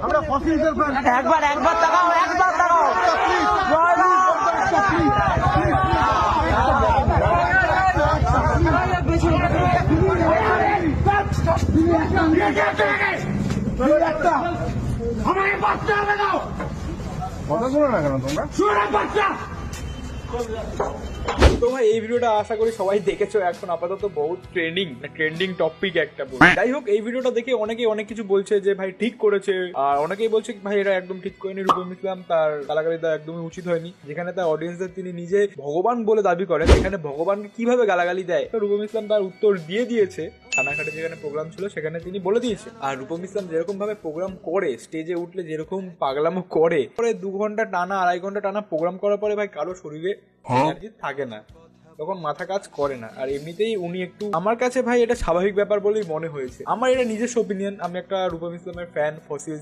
আমরা ফসিলদের ফ্যান। একবার তাকাও, একবার তাকাও। কথা শোনো না কেন তোমরা? তো ভাই এই ভিডিওটা আশা করি সবাই দেখেছো। এখন আপাতত বহুত ট্রেন্ডিং টপিক একটা বল। যাই হোক, এই ভিডিওটা দেখে অনেকেই অনেক কিছু বলছে যে ভাই ঠিক করেছে, আর অনেকেই বলছে ভাই এটা একদম ঠিক করেনি, রূপম ইসলাম তার গালাগালি দেওয়া একদমই উচিত হয়নি। যেখানে তার অডিয়েন্সদের তিনি নিজে ভগবান বলে দাবি করেন, সেখানে ভগবানকে কিভাবে গালাগালি দেয়, তো রূপম ইসলাম তার উত্তর দিয়ে দিয়েছে। থানাঘাটে যেখানে প্রোগ্রাম ছিল সেখানে তিনি বলে দিয়েছে। আর রূপম ইসলাম যেরকম ভাবে প্রোগ্রাম করে, স্টেজে উঠলে যেরকম পাগলামো করে, পরে 2 ঘন্টা টানা 2.5 ঘন্টা টানা প্রোগ্রাম করার পরে ভাই কারো শরীরে এনার্জি থাকে না, তখন মাথা কাজ করে না। আর এমনিতেই উনি একটু, আমার কাছে ভাই এটা স্বাভাবিক ব্যাপার বলেই মনে হয়েছে। আমার এটা নিজস্ব ওপিনিয়ন, আমি একটা রূপম ইসলামের ফ্যান, ফসিলস